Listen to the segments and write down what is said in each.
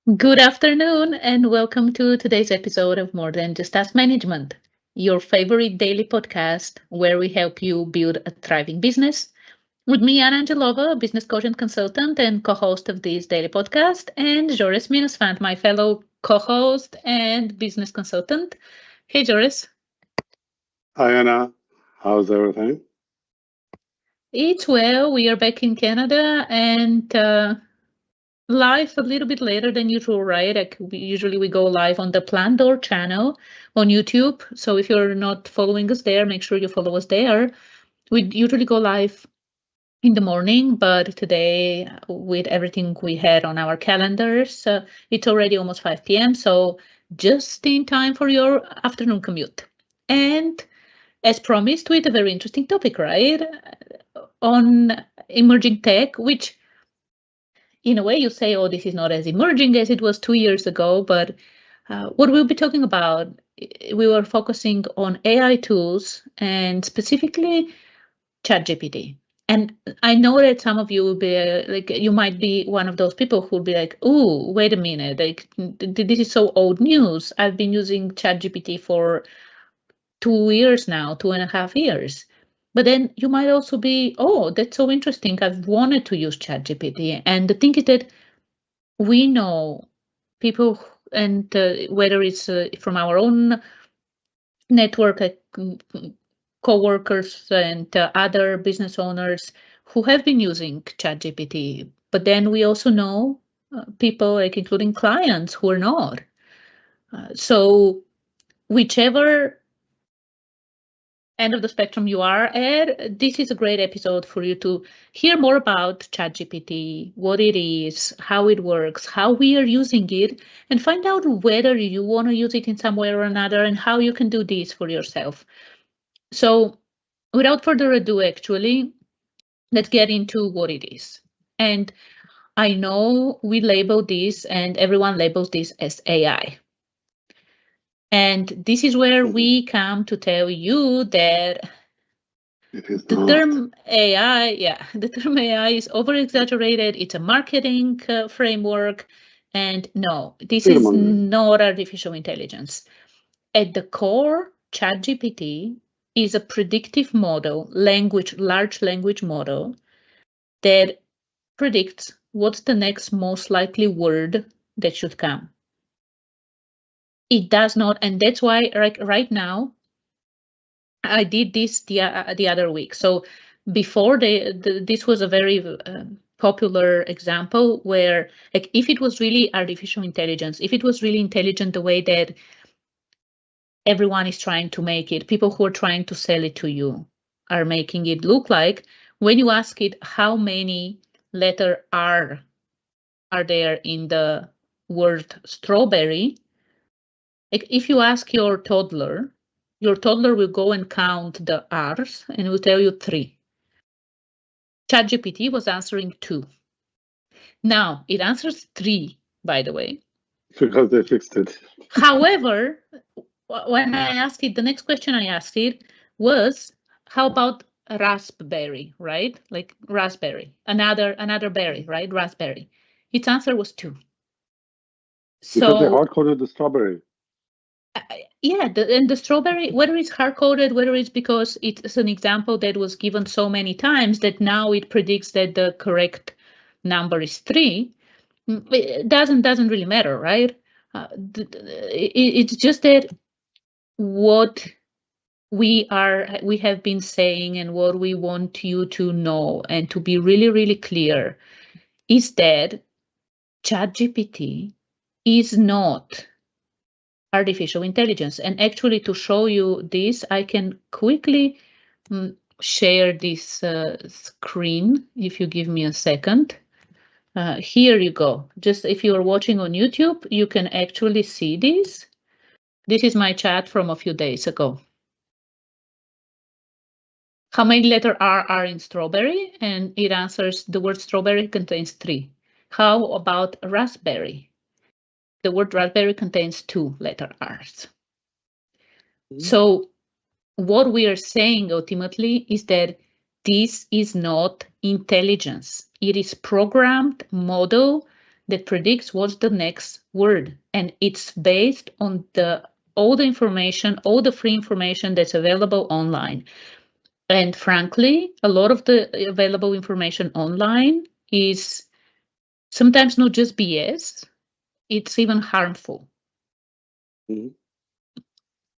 Good afternoon, and welcome to today's episode of More Than Just Task Management, your favorite daily podcast where we help you build a thriving business. With me, Anna Angelova, business coach and consultant, and co host of this daily podcast, and Jores Minusfant, my fellow co host and business consultant. Hey, Jores. Hi Anna, how's everything? It's well. We are back in Canada and live a little bit later than usual, right? Usually we go live on the Door channel on YouTube. So if you're not following us there, make sure you follow us there. We usually go live in the morning, but today, with everything we had on our calendars, it's already almost 5 p.m. So just in time for your afternoon commute. And as promised, with a very interesting topic, right? On emerging tech, which in a way you say, oh, this is not as emerging as it was 2 years ago, but what we'll be talking about, we were focusing on AI tools and specifically ChatGPT. And I know that some of you will be like, you might be one of those people who will be like, oh, wait a minute, like this is so old news. I've been using ChatGPT for 2 years now, 2.5 years. But then you might also be, oh, that's so interesting. I've wanted to use ChatGPT. And the thing is that we know people, and whether it's from our own network, co-workers and other business owners who have been using ChatGPT. But then we also know people, like including clients, who are not. So whichever end of the spectrum you are at, this is a great episode for you to hear more about ChatGPT, what it is, how it works, how we are using it, and find out whether you want to use it in some way or another and how you can do this for yourself. So, without further ado, actually, let's get into what it is. And I know we label this, and everyone labels this as AI. And this is where Mhm. we come to tell you that It is the not. term AI, yeah, the term AI is over exaggerated. It's a marketing framework. And no, this Fear is mongering. not artificial intelligence. At the core, ChatGPT is a predictive model, large language model that predicts what's the next most likely word that should come. It does not, and that's why right now I did this the other week. So before this was a very popular example where, like, if it was really artificial intelligence, if it was really intelligent the way that everyone is trying to make it, people who are trying to sell it to you are making it look like, when you ask it how many letter R are there in the word strawberry, like if you ask your toddler will go and count the R's and will tell you three. ChatGPT was answering two. Now it answers three, by the way. Because they fixed it. However, when I asked it, the next question I asked it was, "How about raspberry?" Right, like raspberry, another berry, right? Raspberry. Its answer was two. Because they So hard coded the strawberry. yeah, and the strawberry, whether it's hard coded, whether it's because it's an example that was given so many times that now it predicts that the correct number is three, it doesn't really matter, right? It's just that what we have been saying and what we want you to know and to be really really clear is that ChatGPT is not artificial intelligence. And actually, to show you this, I can quickly share this screen if you give me a second. Here you go. Just if you are watching on YouTube, you can actually see this. This is my chat from a few days ago. How many letter R are in strawberry? And it answers the word strawberry contains three. How about raspberry? The word raspberry contains two letter R's. Mhm. So what we are saying ultimately is that this is not intelligence. It is programmed model that predicts what's the next word. And it's based on all the information, all the free information that's available online. And frankly, a lot of the available information online is sometimes not just BS, it's even harmful. Mhm.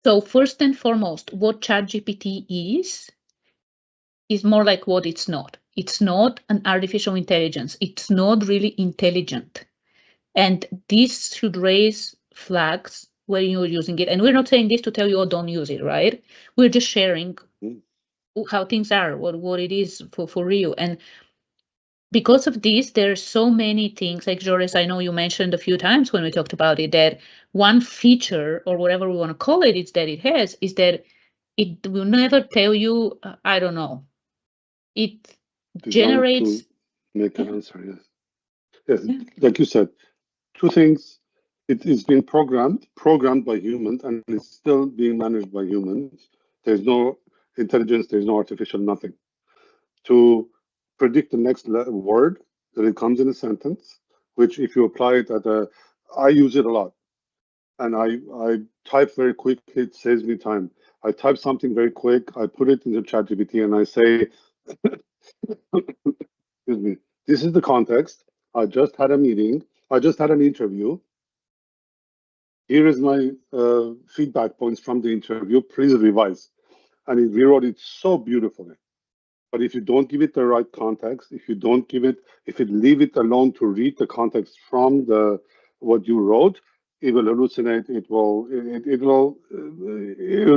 So first and foremost, what ChatGPT is more like what it's not. It's not an artificial intelligence. It's not really intelligent. And this should raise flags when you're using it. And we're not saying this to tell you, oh, don't use it, right? We're just sharing Mhm. how things are, what it is for real. And because of this, there's so many things, like Jores, I know you mentioned a few times when we talked about it, that one feature or whatever we want to call it, is that it has, is that it will never tell you, I don't know, it Designed generates. to make an Yeah, answer, yes. Yes, yeah. like you said, two things. It is being programmed by humans, and it's still being managed by humans. There's no intelligence, there's no artificial nothing. To predict the next word that it comes in a sentence, which if you apply it I use it a lot, and I type very quickly. It saves me time. I type something very quick. I put it into ChatGPT, and I say, excuse me, this is the context. I just had a meeting. I just had an interview. Here is my feedback points from the interview. Please revise. And it rewrote it so beautifully. But if you don't give it the right context, if you don't give it, if you leave it alone to read the context from the what you wrote, it will hallucinate. It will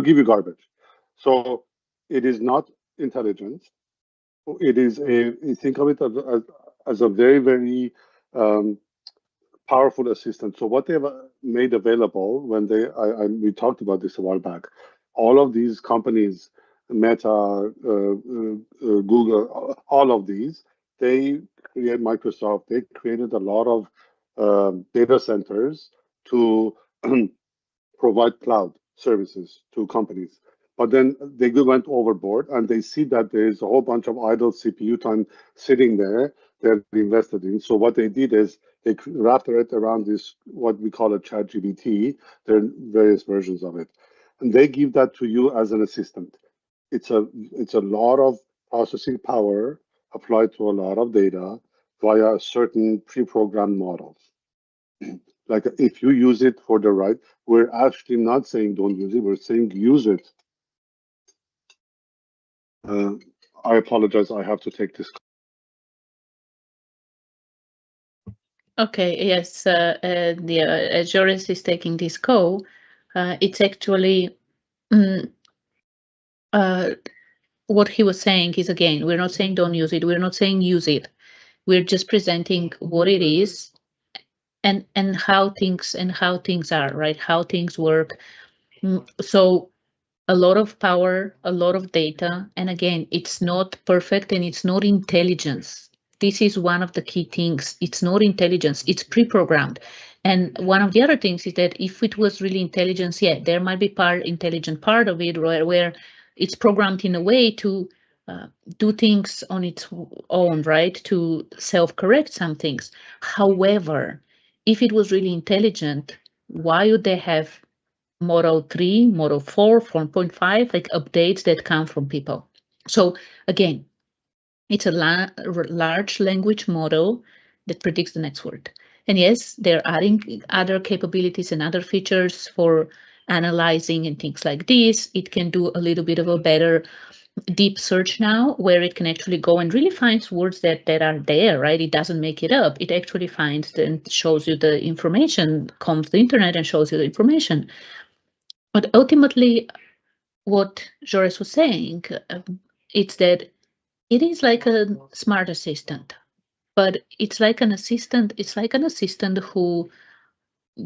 give you garbage. So it is not intelligence. It is think of it as a very, very um, powerful assistant. So what they've made available when we talked about this a while back, all of these companies, Meta, Google, all of these, they create Microsoft. They created a lot of data centers to provide cloud services to companies. But then they went overboard and they see that there's a whole bunch of idle CPU time sitting there they're invested in. So what they did is they wrapped it around this, what we call a ChatGPT. There are various versions of it. And they give that to you as an assistant. It's a lot of processing power applied to a lot of data via certain pre-programmed models. Like if you use it for the right, we're actually not saying don't use it, we're saying use it. Uh, I apologize, I have to take this. Okay, yes, as Joris is taking this call, it's actually mm, what he was saying is, again, we're not saying don't use it, we're not saying use it. We're just presenting what it is and how things are, right? How things work. So a lot of power, a lot of data, and again, it's not perfect and it's not intelligence. This is one of the key things. It's not intelligence, it's pre-programmed. And one of the other things is that if it was really intelligence, yeah, there might be intelligent part of it where it's programmed in a way to do things on its own, right? To self-correct some things. However, if it was really intelligent, why would they have Model 3, Model 4, 4.5, like updates that come from people? So again, it's a large language model that predicts the next word. And yes, they're adding other capabilities and other features for analyzing and things like this. It can do a little bit of a better deep search now, where it can actually go and really find words that are there, right? It doesn't make it up. It actually finds and shows you the information, combs the internet and shows you the information. But ultimately, what Joris was saying, it's that it is like a smart assistant, but it's like an assistant. It's like an assistant who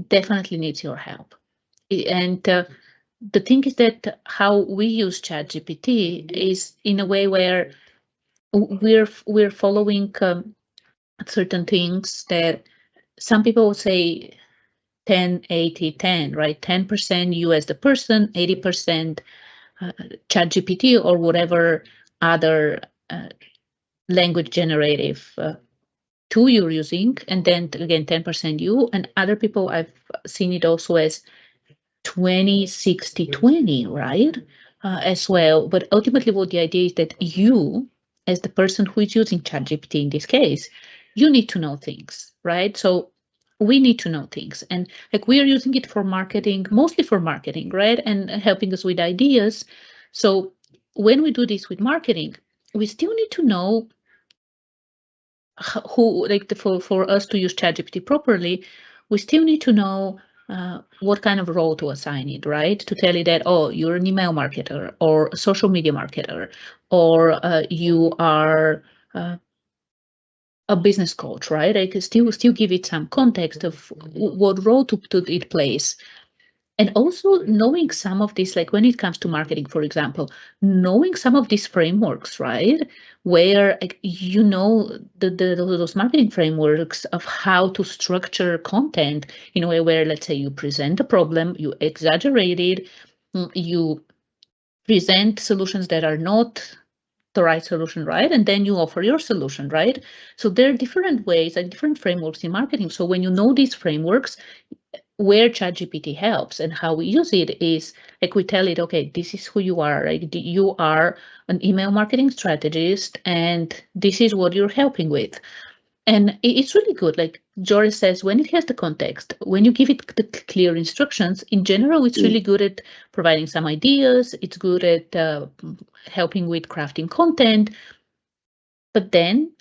definitely needs your help. And the thing is that how we use ChatGPT is in a way where we're following certain things that some people say 10, 80, 10, right? 10% you as the person, 80% ChatGPT or whatever other language generative tool you're using, and then again 10% you, and other people I've seen it also as 20, 60, 20, right? As well. But ultimately, what the idea is that you, as the person who is using ChatGPT in this case, you need to know things, right? So we need to know things. And like we are using it for marketing, mostly for marketing, right? And helping us with ideas. So when we do this with marketing, we still need to know who, like for us to use ChatGPT properly, we still need to know what kind of role to assign it, right? To tell it that, oh, you're an email marketer or a social media marketer, or you are a business coach, right? I can still give it some context of what role to it plays. And also knowing some of this, like when it comes to marketing, for example, knowing some of these frameworks, right? Where like, you know those marketing frameworks of how to structure content in a way where, let's say, you present a problem, you exaggerate it, you present solutions that are not the right solution, right? And then you offer your solution, right? So there are different ways and different frameworks in marketing. So when you know these frameworks, where ChatGPT helps and how we use it is like we tell it, okay, this is who you are. Like you are an email marketing strategist, and this is what you're helping with. And it's really good. Like Jores says, when it has the context, when you give it the clear instructions, in general, it's really good at providing some ideas. It's good at helping with crafting content. But then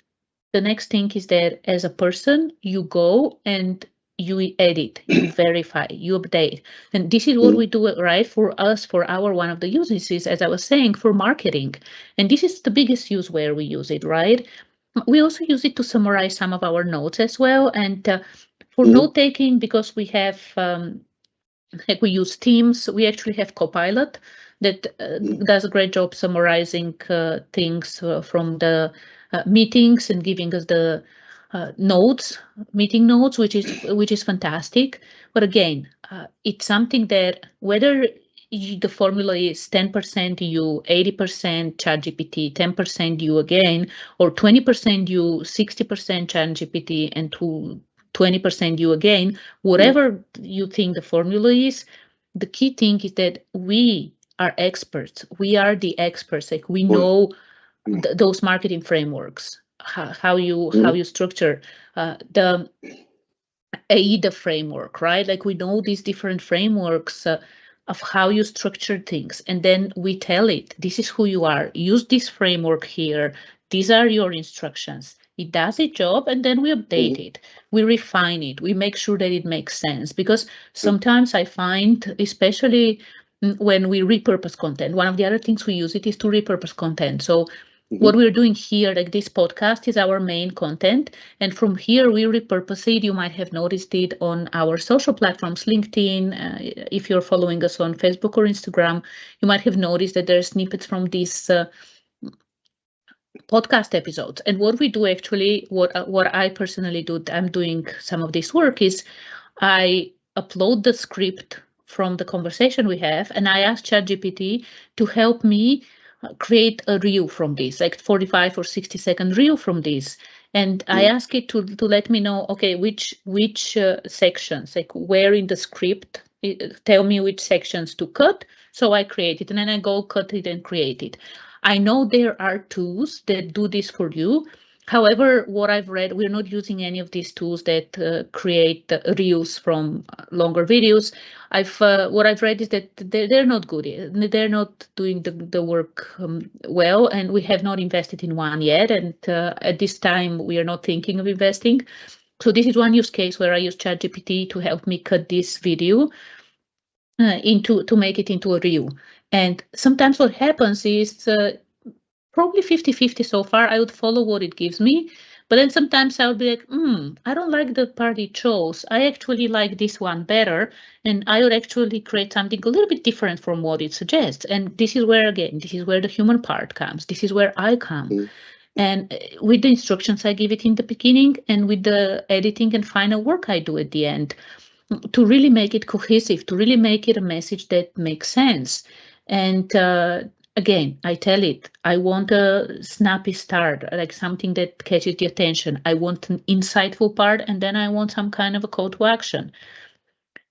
the next thing is that as a person, you go and you edit, you verify, you update. And this is what we do, right? For us, for our one of the uses is, as I was saying, for marketing. And this is the biggest use where we use it, right? We also use it to summarize some of our notes as well. And for note taking, because we have like we use Teams, we actually have Copilot that does a great job summarizing things from the meetings and giving us the notes, meeting notes, which is fantastic. But again, it's something that whether the formula is 10% you, 80% ChatGPT, 10% you again, or 20% you, 60% ChatGPT, and 20% you again, whatever you think the formula is, the key thing is that we are experts. We are the experts. Like we know those marketing frameworks, how you structure the AIDA framework, right? Like we know these different frameworks of how you structure things. And then we tell it, this is who you are. Use this framework here. These are your instructions. It does its job, and then we update it. We refine it. We make sure that it makes sense. Because sometimes I find, especially when we repurpose content, one of the other things we use it is to repurpose content. So what we're doing here, like this podcast is our main content. And from here, we repurpose it. You might have noticed it on our social platforms, LinkedIn. If you're following us on Facebook or Instagram, you might have noticed that there are snippets from these podcast episodes. And what we do actually, what I personally do, I'm doing some of this work, is I upload the script from the conversation we have, and I ask ChatGPT to help me create a reel from this, like 45 or 60-second reel from this. And I ask it to let me know, okay, which sections, like where in the script, tell me which sections to cut. So I create it, and then I go cut it and create it. I know there are tools that do this for you. However, what I've read, we're not using any of these tools that create reels from longer videos. What I've read is that they're not good. They're not doing the work well, and we have not invested in one yet. And at this time, we are not thinking of investing. So this is one use case where I use ChatGPT to help me cut this video to make it into a reel. And sometimes what happens is probably 50-50 so far. I would follow what it gives me. But then sometimes I'll be like, I don't like the part it chose. I actually like this one better. And I would actually create something a little bit different from what it suggests. And this is where, again, this is where the human part comes. This is where I come. And with the instructions I give it in the beginning, and with the editing and final work I do at the end, to really make it cohesive, to really make it a message that makes sense. And Again, I tell it, I want a snappy start, like something that catches the attention. I want an insightful part, and then I want some kind of a call to action.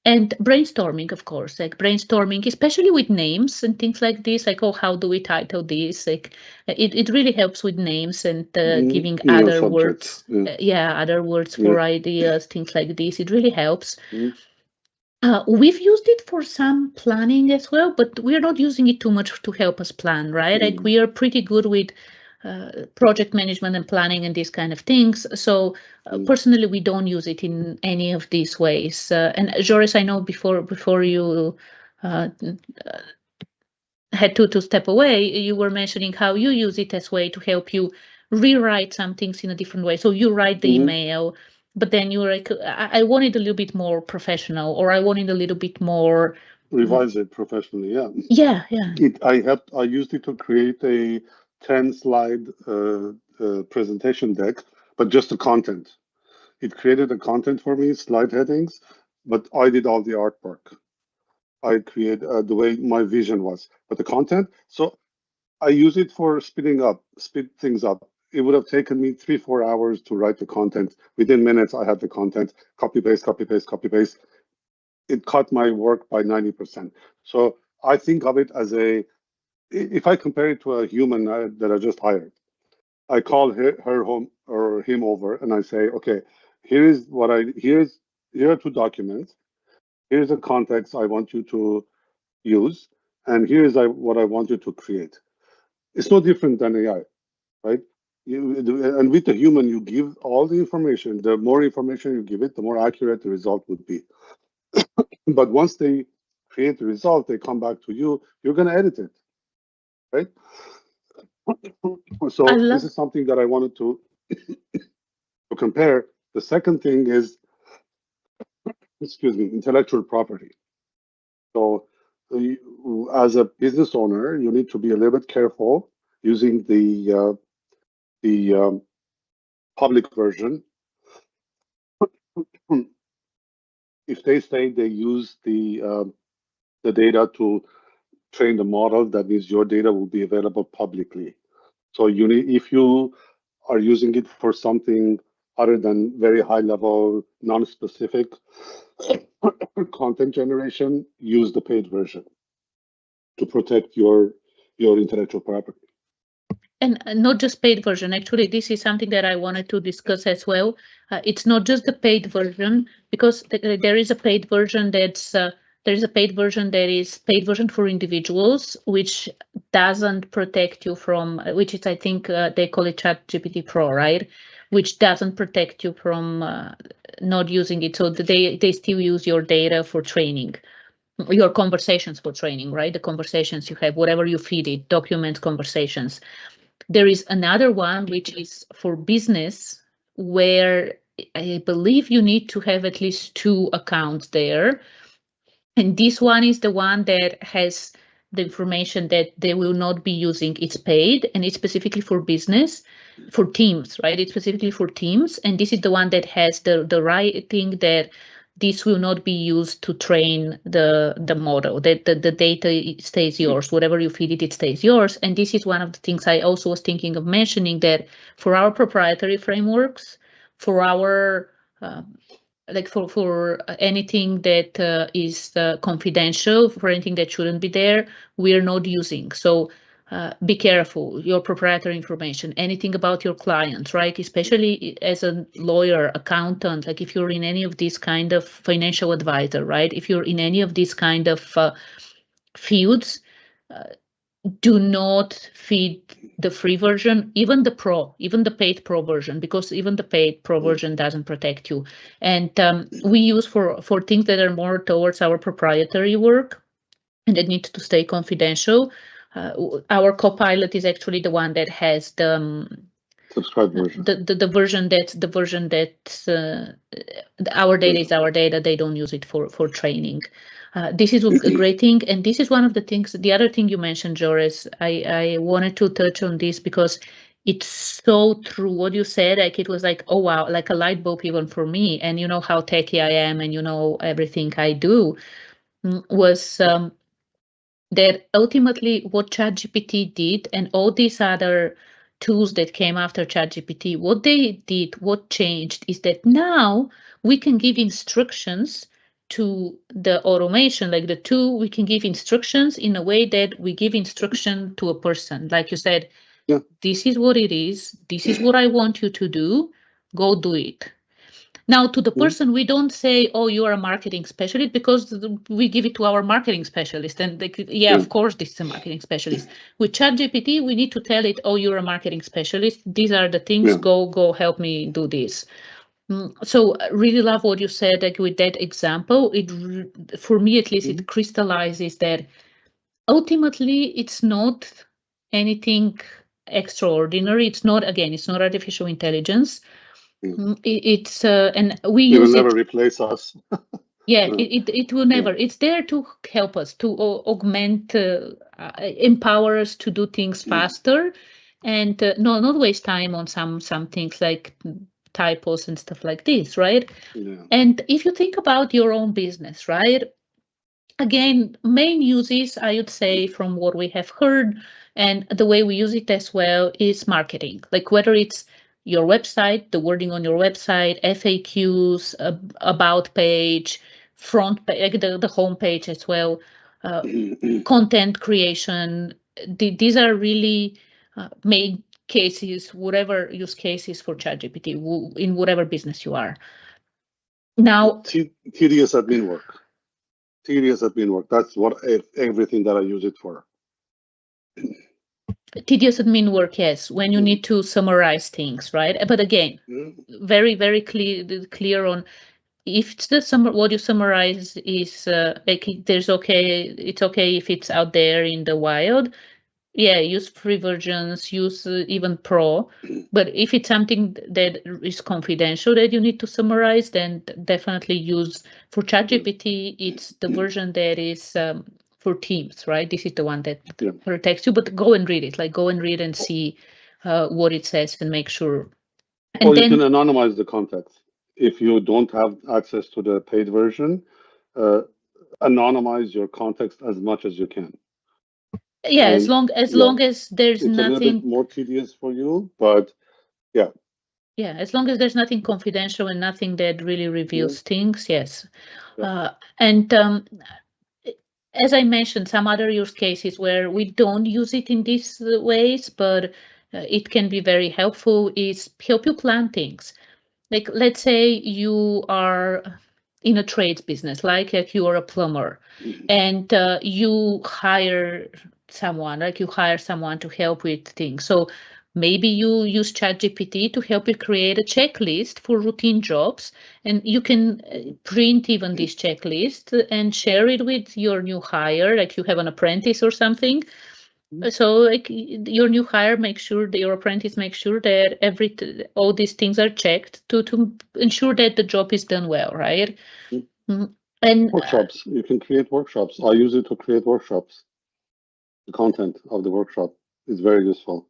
And brainstorming, of course, like brainstorming, especially with names and things like this, like, oh, how do we title this? Like, it really helps with names and giving Yeah, other subject. words, Yeah, other words yeah. for ideas, things like this. It really helps. Mm, We've used it for some planning as well, but we're not using it too much to help us plan, right? Like mm, we are pretty good with project management and planning and these kind of things. So mm, personally, we don't use it in any of these ways. And Joris, I know before you uh, had to step away, you were mentioning how you use it as way to help you rewrite some things in a different way. So you write the mhm. email, but then you're like, I want it a little bit more professional, or I want it a little bit more. Revise it professionally. Yeah. Yeah, yeah. I used it to create a 10-slide presentation deck, but just the content. It created the content for me, slide headings, but I did all the artwork. I create the way my vision was, but the content. So I use it for speed things up. It would have taken me 3-4 hours to write the content. Within minutes, I had the content. Copy paste, copy paste, copy paste. It cut my work by 90%. So I think of it as if I compare it to a human that I just hired, I call her home or him over and I say, okay, here are 2 documents. Here's the context I want you to use, and here's what I want you to create. It's no different than AI, right? And with the human, you give all the information. The more information you give it, the more accurate the result would be. But once they create the result, they come back to you. You're going to edit it, right? I So this love. is something that I wanted to compare. The second thing is, excuse me, intellectual property. So as a business owner, you need to be a little bit careful using the public version. If they say they use the data to train the model, that means your data will be available publicly. So if you are using it for something other than very high level, non-specific content generation, use the paid version to protect your intellectual property. And not just paid version. Actually, this is something that I wanted to discuss as well. It's not just the paid version, because there is a paid version there is a paid version that is paid version for individuals, which doesn't protect you from, which is, I think, they call it ChatGPT Pro, right? Which doesn't protect you from not using it. So they still use your data for training, your conversations for training, right? The conversations you have, whatever you feed it, documents, conversations. There is another one which is for business, where I believe you need to have at least 2 accounts there. And this one is the one that has the information that they will not be using. It's paid, and it's specifically for business, for teams, right? It's specifically for teams. And this is the one that has the writing that this will not be used to train the model, that the data stays yours. Whatever you feed it, it stays yours. And this is one of the things I also was thinking of mentioning, that for our proprietary frameworks, for our like for anything that is confidential, for anything that shouldn't be there, we're not using. So be careful, your proprietary information, anything about your clients, right? Especially as a lawyer, accountant, like if you're in any of these kind of financial advisor, right? If you're in any of these kind of fields, uh, do not feed the free version, even the paid pro version, because even the paid pro Mm. version doesn't protect you. And we use for things that are more towards our proprietary work and that need to stay confidential. Our Copilot is actually the one that has Subscribe version. the version that our data is our data. They don't use it for training. This is a great thing, and this is one of the things. The other thing you mentioned, Joris, I wanted to touch on this because it's so true what you said. Like it was like, oh wow, like a light bulb even for me. And you know how techy I am, and you know everything I do was that ultimately what ChatGPT did and all these other tools that came after ChatGPT, what they did, what changed is that now we can give instructions to the automation, like the tool, we can give instructions in a way that we give instruction to a person. Like you said, Yeah. this is what it is. This is what I want you to do. Go do it. Now, to the Mm-hmm. person, we don't say, "Oh, you are a marketing specialist," because we give it to our marketing specialist, and they, yeah, Yeah. of course, this is a marketing specialist. With ChatGPT, we need to tell it, "Oh, you're a marketing specialist. These are the things. Yeah. Go help me do this." So, I really love what you said. Like with that example, for me at least, Mm-hmm. it crystallizes that ultimately it's not anything extraordinary. It's not, again, it's not artificial intelligence. Yeah. It's and we It will use never it. replace us. Yeah, Uh, it will yeah. never. It's there to help us, to augment, empower us to do things faster, and not waste time on some things like typos and stuff like this, right? Yeah. And if you think about your own business, right? Again, main uses, I would say, from what we have heard and the way we use it as well, is marketing. Like whether it's your website, the wording on your website, FAQs, about page, front page, like the home page as well, uh, content creation. These are really main cases, whatever use cases for ChatGPT in whatever business you are. Now, Tedious admin work. Tedious admin work. That's what everything that I use it for. tedious admin work, yes, when you Mhm. need to summarize things, right? But again, Yeah. very clear on if it's the what you summarize is like there's okay, it's okay if it's out there in the wild. Yeah, use free versions, use even pro. But if it's something that is confidential that you need to summarize, then definitely use for ChatGPT. It's the version that is for Teams, right? This is the one that Yeah. protects you. But go and read it. Like go and read and see what it says and make sure. And Or you can then anonymize the context. If you don't have access to the paid version, uh, anonymize your context as much as you can. yeah, And as yeah, long as there's it's a little bit nothing. more tedious for you, but yeah. Yeah, as long as there's nothing confidential and nothing that really Yeah. reveals things, yes. Yeah. And as I mentioned, some other use cases where we don't use it in these ways, but it can be very helpful is help you plan things. Like, let's say you are in a trades business, like if you are a plumber, and you hire someone, like you hire someone to help with things. So maybe you use ChatGPT to help you create a checklist for routine jobs, and you can print even this checklist and share it with your new hire, like you have an apprentice or something. So like your new hire makes sure that your apprentice makes sure that all these things are checked to ensure that the job is done well, right? Mhm. And Workshops. You can create workshops. I use it to create workshops. The content of the workshop is very useful.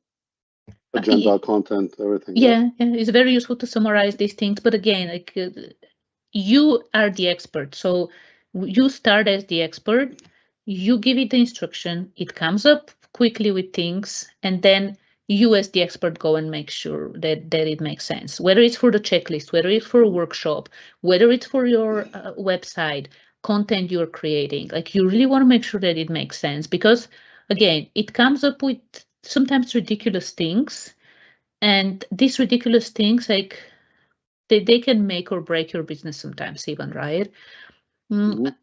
Agenda, content, everything. Yeah. yeah, it's very useful to summarize these things. But again, like you are the expert, so you start as the expert. You give it the instruction. It comes up quickly with things, and then you, as the expert, go and make sure that it makes sense. Whether it's for the checklist, whether it's for a workshop, whether it's for your website content you're creating, like you really want to make sure that it makes sense because, again, it comes up with sometimes ridiculous things and these ridiculous things, like they can make or break your business sometimes, even, right? Mm,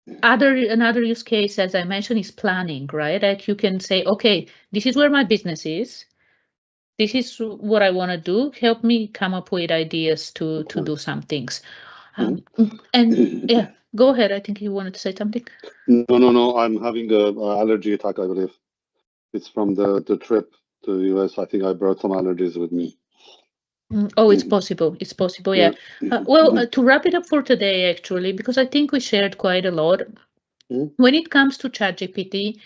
Hmm. another use case, as I mentioned, is planning, right? Like you can say, okay, this is where my business is. This is what I want to do. Help me come up with ideas to do some things. Mhm. And yeah, go ahead. I think you wanted to say something. No. I'm having a allergy attack, I believe. It's from the trip to the US. I think I brought some allergies with me. Oh, it's possible. It's possible. Yeah. Yeah. Well, to wrap it up for today, actually, because I think we shared quite a lot. Mhm. When it comes to ChatGPT,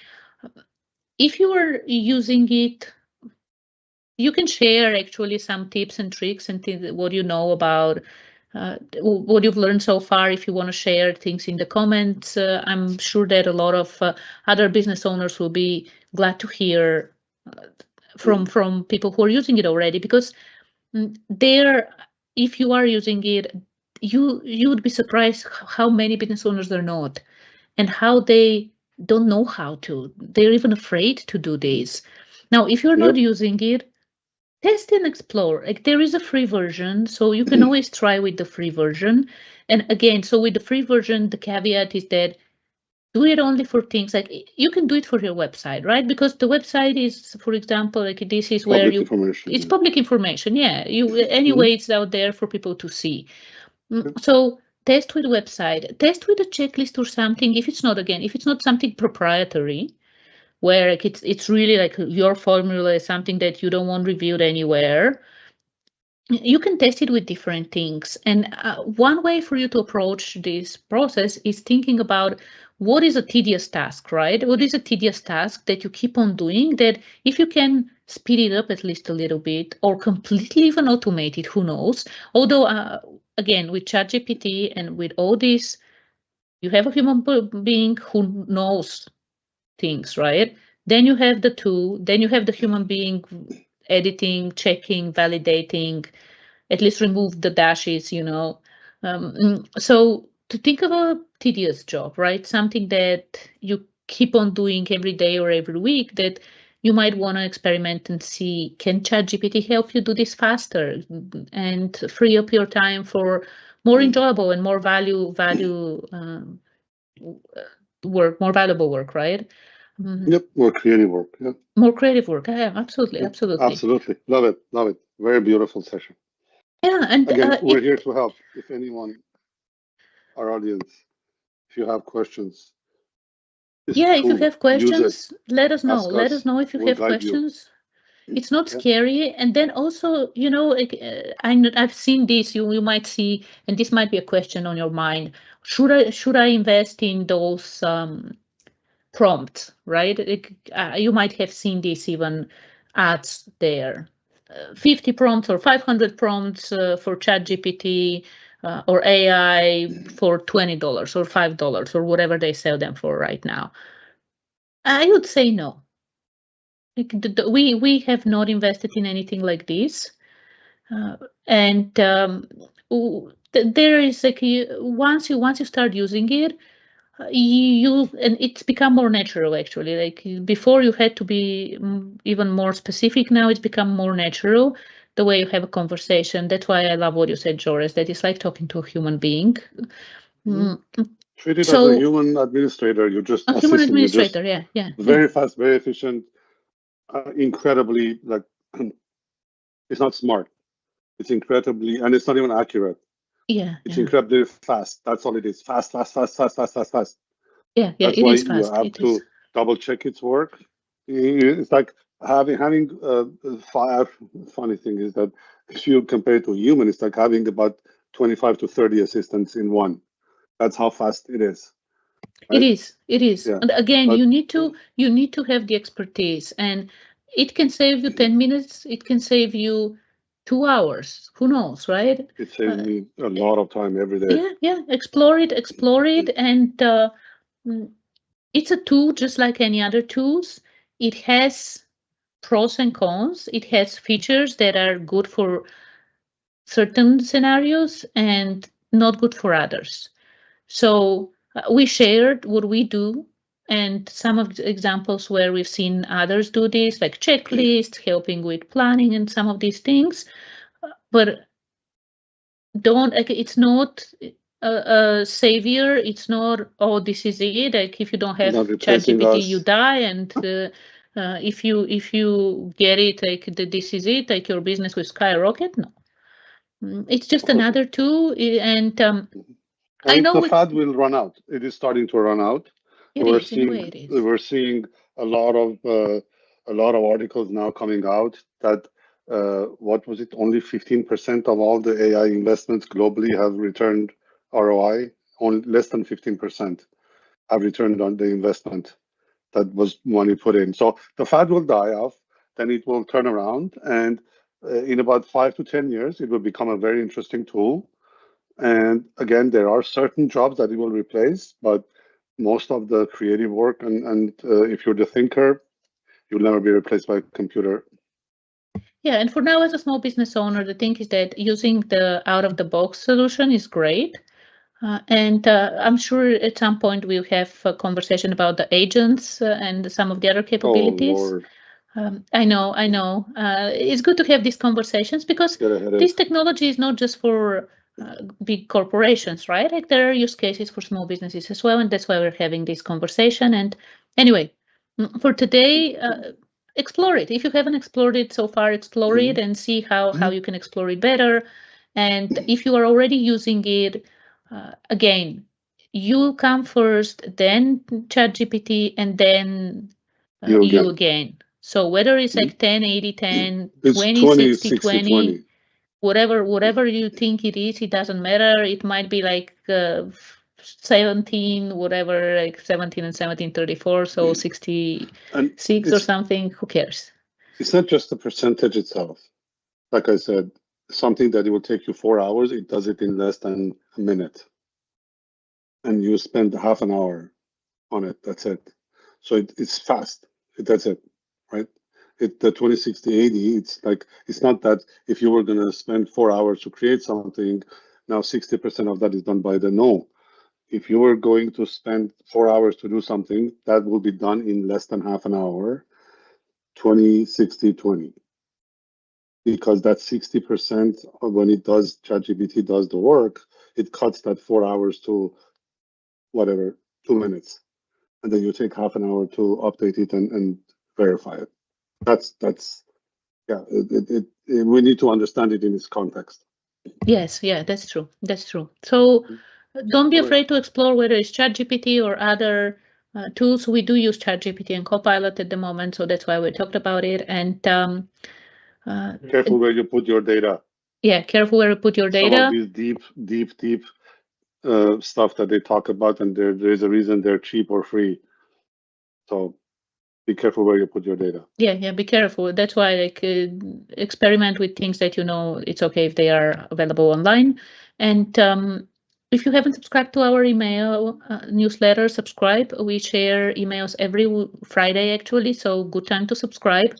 if you are using it, you can share actually some tips and tricks and things, what you know about what you've learned so far. If you want to share things in the comments, I'm sure that a lot of other business owners will be glad to hear from people who are using it already, because there, if you are using it, you would be surprised how many business owners are not, and how they don't know how to. They're even afraid to do this. Now, if you're not using it, test and explore. Like, there is a free version, so you can always try with the free version. And again, so with the free version, the caveat is that do it only for things like you can do it for your website, right? Because the website is, for example, like this is where Public you, information. it's public information. Yeah, you anyway, it's out there for people to see. So test with website, test with a checklist or something. If it's not, again, if it's not something proprietary, where like it's really like your formula is something that you don't want reviewed anywhere, you can test it with different things. And one way for you to approach this process is thinking about what is a tedious task, right? What is a tedious task that you keep on doing, that if you can speed it up at least a little bit or completely even automate it, who knows? Although, again, with ChatGPT and with all this, you have a human being who knows things, right? Then you have the tool, then you have the human being editing, checking, validating, at least remove the dashes, so to think of a tedious job, right? Something that you keep on doing every day or every week, that you might want to experiment and see, can ChatGPT help you do this faster and free up your time for more enjoyable and more work, more valuable work, right? Yep, more creative work. Yep. More creative work. Yeah, absolutely, Yep. absolutely. Absolutely. Love it. Love it. Very beautiful session. Yeah, and Again, we're here to help. If anyone, our audience, if you have questions, this yeah, if you tool, have use it. questions, let us know. Ask Let us us. know if you We'll have guide you. questions. It's not Yeah. scary. And then also, like, I've seen this. You might see, and this might be a question on your mind. Should I invest in those prompts, right? You might have seen this even ads there. 50 prompts or 500 prompts for ChatGPT or AI for $20 or $5 or whatever they sell them for right now. I would say no. Like, we have not invested in anything like this, and there is like once you start using it, and it's become more natural actually. Like, before you had to be even more specific. Now it's become more natural the way you have a conversation. That's why I love what you said, Jores, that it's like talking to a human being. Mm, Treat it as a So human administrator. You're just a human assistant. You're just administrator, yeah. very fast, very efficient, incredibly like it's not smart. It's incredibly, and it's not even accurate. Yeah, It's yeah, incredibly fast. That's all it is. Fast, fast, fast, fast, fast, fast, fast. yeah. That's It why is you fast. have It is. to double check its work. It's like having five. Funny thing is that if you compare it to a human, it's like having about 25 to 30 assistants in one. That's how fast it is, It right? is. It is. Yeah. And again, But you need to have the expertise, and it can save you 10 minutes. It can save you 2 hours. Who knows, right? it saves Uh, me a lot of time every day. yeah. Explore it, and mm, it's a tool just like any other tools. It has pros and cons. It has features that are good for certain scenarios and not good for others. So we shared what we do and some of the examples where we've seen others do this, like checklists, helping with planning, and some of these things. But don't, like, it's not a savior. It's not, oh, this is it. Like, if you don't It's have not replacing ChatGPT, you us. die. And if you get it, like, this is it. Like, your business will skyrocket. No, it's just Of course not. another tool. And I And know the fad will run out. It is starting to run out. it is, in a way it is. We're seeing a lot of articles now coming out that what was it? Only 15% of all the AI investments globally have returned ROI. Only less than 15% have returned on the investment that was money put in. So the fad will die off. Then it will turn around, and in about 5 to 10 years, it will become a very interesting tool. And again, there are certain jobs that it will replace, but most of the creative work and if you're the thinker, you'll never be replaced by a computer. Yeah, and for now, as a small business owner, the thing is that using the out-of-the-box solution is great. And I'm sure at some point we'll have a conversation about the agents and some of the other Oh capabilities. Lord, I know. It's good to have these conversations because get a headache. this technology is not just for big corporations, right? Like there are use cases for small businesses as well, and that's why we're having this conversation. And anyway, for today, explore it. If you haven't explored it so far, explore it and see how you can explore it better. And if you are already using it, again, you come first, then ChatGPT, and then You you again. again. So whether it's like 10, 80, 10, It's 20, 20, 60, 60, 20, 20. whatever you think it is, it doesn't matter. It might be like 17, whatever, like 17 and 17, 34, so 66 And or something. Who cares? it's not just the percentage itself. Like I said, something that it will take you 4 hours, it does it in less than a minute. And you spend half an hour on it. That's it. So it's fast. That's it, right? The 2060/80, it's like, it's not that if you were going to spend 4 hours to create something, now 60% of that is done by the no. If you were going to spend 4 hours to do something, that will be done in less than half an hour, 20/60/20. Because that 60% when it does, ChatGPT does the work, it cuts that 4 hours to whatever, 2 minutes. And then you take half an hour to update it and verify it. That's yeah. We need to understand it in its context. Yes, yeah, that's true. That's true. So don't be All right. afraid to explore whether it's ChatGPT or other tools. We do use ChatGPT and Copilot at the moment, so that's why we talked about it. And Careful where you put your data. yeah, careful where you put your Some of data. these deep stuff that they talk about, and there's a reason they're cheap or free. So be careful where you put your data. Yeah, be careful. That's why like experiment with things that you know it's okay if they are available online. And if you haven't subscribed to our email newsletter, subscribe. We share emails every Friday actually, so good time to subscribe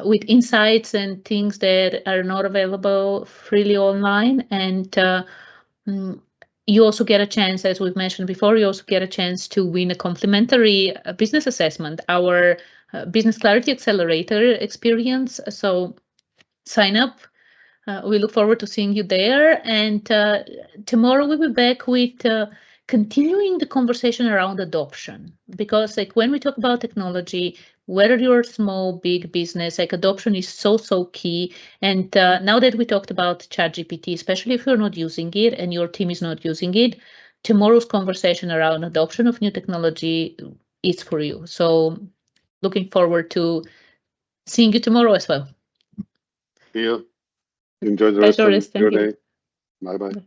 with insights and things that are not available freely online. And you also get a chance, as we've mentioned before, you also get a chance to win a complimentary business assessment, our Business Clarity Accelerator experience. So sign up. We look forward to seeing you there. And tomorrow we'll be back with continuing the conversation around adoption. Because like when we talk about technology, whether you're a small, big business, like adoption is so key. And now that we talked about ChatGPT, especially if you're not using it and your team is not using it, tomorrow's conversation around adoption of new technology is for you. So looking forward to seeing you tomorrow as well. See you. Enjoy the Bye, rest of Jores. your Thank you. day. Bye bye.